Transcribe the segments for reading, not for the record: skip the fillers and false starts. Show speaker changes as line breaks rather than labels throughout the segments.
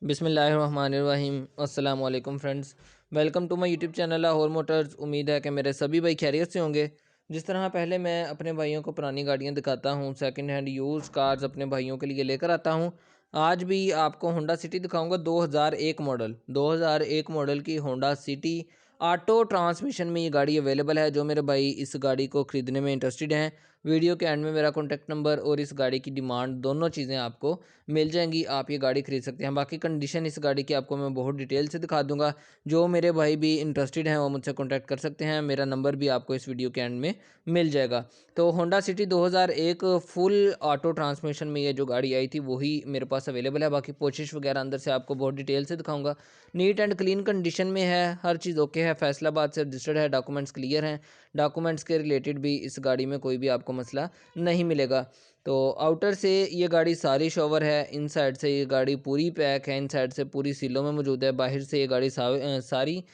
बिस्मिल्लाहिर्रहमानिर्रहीम। अस्सलाम वालेकुम friends, welcome to my YouTube channel Lahore motors. उम्मीद है कि मेरे सभी भाई खैरियत से होंगे। जिस तरह पहले मैं अपने भाइयों को पुरानी गाड़ियां दिखाता हूं, सेकंड हैंड यूज़ कार्स अपने भाइयों के लिए लेकर आता हूं। आज भी आपको होंडा सिटी दिखाऊंगा 2001 मॉडल। 2001 मॉडल की होंडा सिटी ऑटो ट्रांसमिशन में ये गाड़ी अवेलेबल है। जो मेरे भाई इस गाड़ी को ख़रीदने में इंटरेस्टेड हैं, वीडियो के एंड में मेरा कॉन्टैक्ट नंबर और इस गाड़ी की डिमांड दोनों चीज़ें आपको मिल जाएंगी। आप ये गाड़ी खरीद सकते हैं। बाकी कंडीशन इस गाड़ी की आपको मैं बहुत डिटेल से दिखा दूंगा। जो मेरे भाई भी इंटरेस्टेड हैं वो मुझसे कॉन्टैक्ट कर सकते हैं। मेरा नंबर भी आपको इस वीडियो के एंड में मिल जाएगा। तो Honda city 2001 full auto transmission में ये जो गाड़ी आई थी वही मेरे पास अवेलेबल है। बाकी पोशिश वगैरह अंदर से आपको बहुत डिटेल से दिखाऊंगा। नीट एंड क्लीन कंडीशन में है, हर चीज़ ओके है, फैसलाबाद से रजिस्टर्ड है, डॉक्यूमेंट्स क्लियर हैं। डॉक्यूमेंट्स के रिलेटेड भी इस गाड़ी में कोई भी आपको मसला नहीं मिलेगा। तो आउटर से ये गाड़ी सारी शॉवर है, इन साइड से ये गाड़ी पूरी पैक है, इन साइड से पूरी सीलों में मौजूद है। बाहर से ये गाड़ी सारी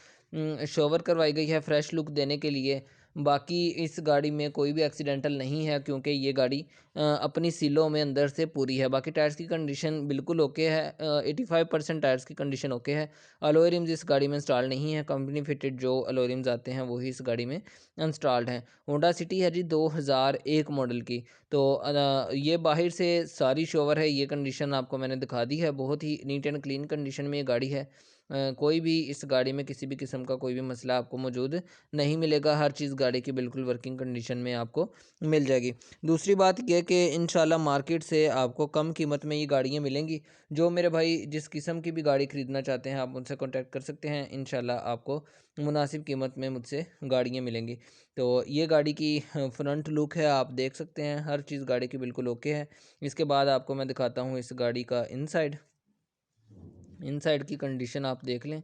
शॉवर करवाई गई है फ्रेश लुक देने के लिए। बाकी इस गाड़ी में कोई भी एक्सीडेंटल नहीं है क्योंकि ये गाड़ी अपनी सीलों में अंदर से पूरी है। बाकी टायर्स की कंडीशन बिल्कुल ओके है, 85% टायर्स की कंडीशन ओके है। अलॉय रिम्स इस गाड़ी में इंस्टॉल नहीं है, कंपनी फिटेड जो अलॉय रिम्स आते हैं वही इस गाड़ी में इंस्टॉल्ड हैं। होंडा सिटी है जी 2001 मॉडल की। तो ये बाहर से सारी शोवर है, ये कंडीशन आपको मैंने दिखा दी है। बहुत ही नीट एंड क्लीन कंडीशन में ये गाड़ी है। कोई भी इस गाड़ी में किसी भी किस्म का कोई भी मसला आपको मौजूद नहीं मिलेगा। हर चीज़ गाड़ी की बिल्कुल वर्किंग कंडीशन में आपको मिल जाएगी। दूसरी बात यह कि इंशाल्लाह मार्केट से आपको कम कीमत में ये गाड़ियाँ मिलेंगी। जो मेरे भाई जिस किस्म की भी गाड़ी ख़रीदना चाहते हैं आप मुझसे कॉन्टैक्ट कर सकते हैं। इंशाल्लाह आपको मुनासिब कीमत में मुझसे गाड़ियाँ मिलेंगी। तो ये गाड़ी की फ्रंट लुक है, आप देख सकते हैं, हर चीज़ गाड़ी की बिल्कुल ओके है। इसके बाद आपको मैं दिखाता हूँ इस गाड़ी का इनसाइड की कंडीशन आप देख लें।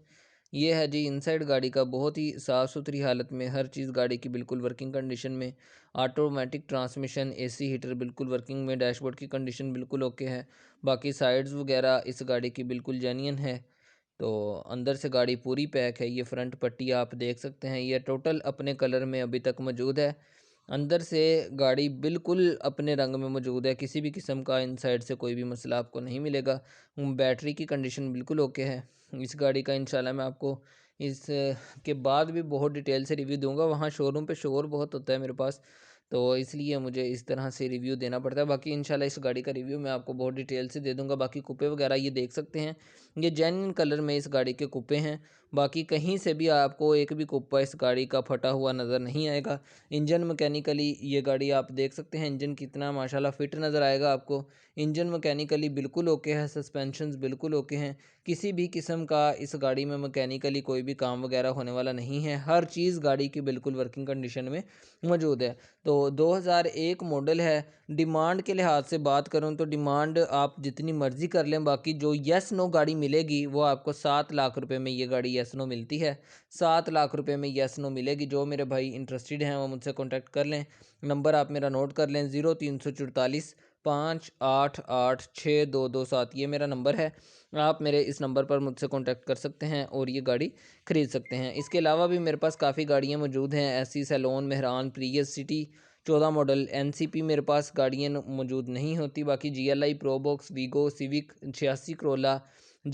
ये है जी इनसाइड गाड़ी का, बहुत ही साफ़ सुथरी हालत में, हर चीज़ गाड़ी की बिल्कुल वर्किंग कंडीशन में। ऑटोमेटिक ट्रांसमिशन, एसी हीटर बिल्कुल वर्किंग में, डैशबोर्ड की कंडीशन बिल्कुल ओके है। बाकी साइड्स वगैरह इस गाड़ी की बिल्कुल जेन्युइन है। तो अंदर से गाड़ी पूरी पैक है। ये फ्रंट पट्टी आप देख सकते हैं, ये टोटल अपने कलर में अभी तक मौजूद है। अंदर से गाड़ी बिल्कुल अपने रंग में मौजूद है, किसी भी किस्म का इनसाइड से कोई भी मसला आपको नहीं मिलेगा। बैटरी की कंडीशन बिल्कुल ओके है इस गाड़ी का। इंशाल्लाह मैं आपको इस के बाद भी बहुत डिटेल से रिव्यू दूंगा। वहाँ शोरूम पे शोर बहुत होता है मेरे पास, तो इसलिए मुझे इस तरह से रिव्यू देना पड़ता है। बाकी इंशाल्लाह इस गाड़ी का रिव्यू मैं आपको बहुत डिटेल से दे दूंगा। बाकी कुप्पे वगैरह ये देख सकते हैं, ये जेन्युइन कलर में इस गाड़ी के कुप्पे हैं। बाकी कहीं से भी आपको एक भी कुप्पा इस गाड़ी का फटा हुआ नज़र नहीं आएगा। इंजन मैकेनिकली ये गाड़ी आप देख सकते हैं, इंजन कितना माशाल्लाह फिट नज़र आएगा आपको। इंजन मैकेनिकली बिल्कुल ओके है, सस्पेंशंस बिल्कुल ओके हैं। किसी भी किस्म का इस गाड़ी में मैकेनिकली कोई भी काम वगैरह होने वाला नहीं है। हर चीज़ गाड़ी की बिल्कुल वर्किंग कंडीशन में मौजूद है। तो 2001 मॉडल है। डिमांड के लिहाज से बात करूं तो डिमांड आप जितनी मर्ज़ी कर लें, बाकी जो येस नो गाड़ी मिलेगी वो आपको 7 लाख रुपए में ये गाड़ी येस नो मिलती है। 7 लाख रुपए में येस नो मिलेगी। जो मेरे भाई इंटरेस्टेड हैं वो मुझसे कॉन्टैक्ट कर लें। नंबर आप मेरा नोट कर लें, 0344 5886227, ये मेरा नंबर है। आप मेरे इस नंबर पर मुझसे कॉन्टैक्ट कर सकते हैं और ये गाड़ी ख़रीद सकते हैं। इसके अलावा भी मेरे पास काफ़ी गाड़ियाँ मौजूद हैं, ऐसी saloon, Mehran, Prius, City 14 model, NCP मेरे पास गाड़ियाँ मौजूद नहीं होती। बाकी GLI, Probox, Vigo, Civic, 86 Corolla,